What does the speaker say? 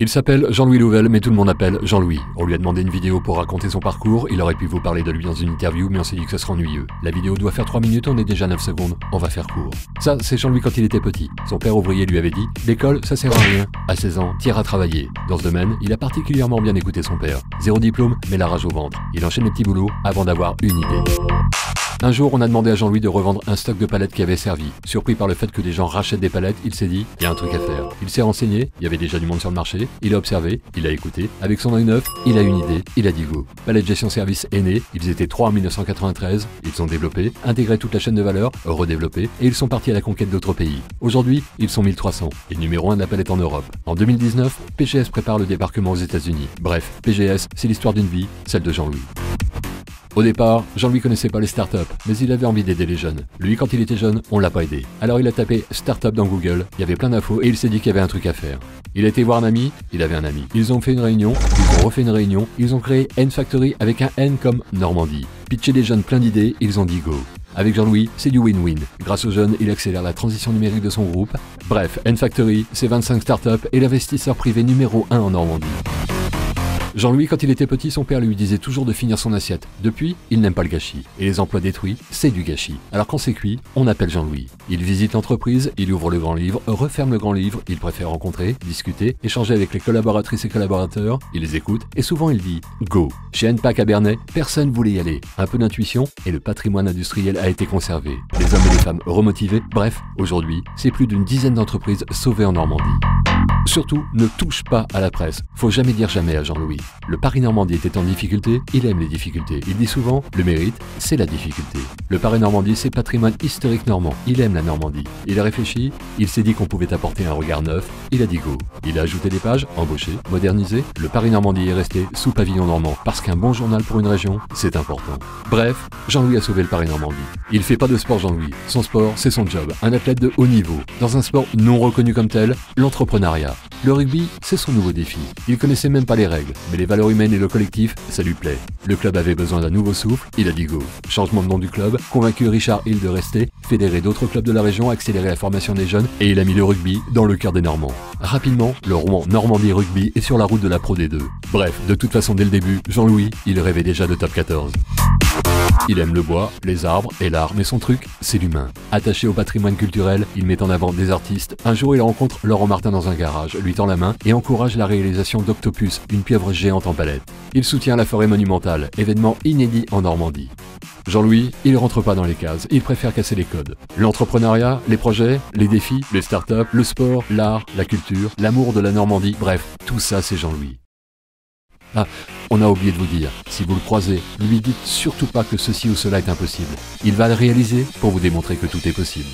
Il s'appelle Jean-Louis Louvel, mais tout le monde l'appelle Jean-Louis. On lui a demandé une vidéo pour raconter son parcours, il aurait pu vous parler de lui dans une interview, mais on s'est dit que ça serait ennuyeux. La vidéo doit faire 3 minutes, on est déjà 9 secondes, on va faire court. Ça, c'est Jean-Louis quand il était petit. Son père ouvrier lui avait dit « L'école, ça sert à rien. À 16 ans, t'iras travailler. » Dans ce domaine, il a particulièrement bien écouté son père. 0 diplôme, mais la rage au ventre. Il enchaîne les petits boulots avant d'avoir une idée. Un jour, on a demandé à Jean-Louis de revendre un stock de palettes qui avait servi. Surpris par le fait que des gens rachètent des palettes, il s'est dit, il y a un truc à faire. Il s'est renseigné, il y avait déjà du monde sur le marché, il a observé, il a écouté, avec son œil neuf, il a une idée, il a dit go. Palette Gestion Service est né, ils étaient 3 en 1993, ils sont développés, intégré toute la chaîne de valeur, redéveloppés, et ils sont partis à la conquête d'autres pays. Aujourd'hui, ils sont 1300, et numéro 1 de la palette en Europe. En 2019, PGS prépare le débarquement aux États-Unis. Bref, PGS, c'est l'histoire d'une vie, celle de Jean-Louis. Au départ, Jean-Louis connaissait pas les startups, mais il avait envie d'aider les jeunes. Lui, quand il était jeune, on l'a pas aidé. Alors il a tapé startup dans Google, il y avait plein d'infos et il s'est dit qu'il y avait un truc à faire. Il a été voir un ami, il avait un ami. Ils ont fait une réunion, ils ont refait une réunion, ils ont créé N-Factory avec un N comme Normandie. Pitcher des jeunes plein d'idées, ils ont dit go. Avec Jean-Louis, c'est du win-win. Grâce aux jeunes, il accélère la transition numérique de son groupe. Bref, N-Factory, c'est 25 startups et l'investisseur privé numéro 1 en Normandie. Jean-Louis, quand il était petit, son père lui disait toujours de finir son assiette. Depuis, il n'aime pas le gâchis. Et les emplois détruits, c'est du gâchis. Alors quand c'est cuit, on appelle Jean-Louis. Il visite l'entreprise, il ouvre le grand livre, referme le grand livre, il préfère rencontrer, discuter, échanger avec les collaboratrices et collaborateurs, il les écoute, et souvent il dit « Go ». Chez NPAC à Bernay, personne voulait y aller. Un peu d'intuition, et le patrimoine industriel a été conservé. Les hommes et les femmes remotivés, bref, aujourd'hui, c'est plus d'une dizaine d'entreprises sauvées en Normandie. Surtout, ne touche pas à la presse. Faut jamais dire jamais à Jean-Louis. Le Paris-Normandie était en difficulté, il aime les difficultés. Il dit souvent, le mérite, c'est la difficulté. Le Paris-Normandie, c'est patrimoine historique normand. Il aime la Normandie. Il a réfléchi, il s'est dit qu'on pouvait apporter un regard neuf, il a dit go. Il a ajouté des pages, embauché, modernisé. Le Paris-Normandie est resté sous pavillon normand, parce qu'un bon journal pour une région, c'est important. Bref, Jean-Louis a sauvé le Paris-Normandie. Il fait pas de sport Jean-Louis. Son sport, c'est son job. Un athlète de haut niveau. Dans un sport non reconnu comme tel, l'entrepreneuriat. Le rugby, c'est son nouveau défi. Il connaissait même pas les règles, mais les valeurs humaines et le collectif, ça lui plaît. Le club avait besoin d'un nouveau souffle, il a dit go. Changement de nom du club, convaincu Richard Hill de rester, fédéré d'autres clubs de la région, accéléré la formation des jeunes, et il a mis le rugby dans le cœur des Normands. Rapidement, le Rouen Normandie Rugby est sur la route de la Pro D2. Bref, de toute façon dès le début, Jean-Louis, il rêvait déjà de top 14. Il aime le bois, les arbres et l'art, mais son truc, c'est l'humain. Attaché au patrimoine culturel, il met en avant des artistes. Un jour, il rencontre Laurent Martin dans un garage, lui tend la main et encourage la réalisation d'Octopus, une pieuvre géante en palette. Il soutient la forêt monumentale, événement inédit en Normandie. Jean-Louis, il rentre pas dans les cases, il préfère casser les codes. L'entrepreneuriat, les projets, les défis, les startups, le sport, l'art, la culture, l'amour de la Normandie, bref, tout ça c'est Jean-Louis. Ah, on a oublié de vous dire, si vous le croisez, ne lui dites surtout pas que ceci ou cela est impossible. Il va le réaliser pour vous démontrer que tout est possible.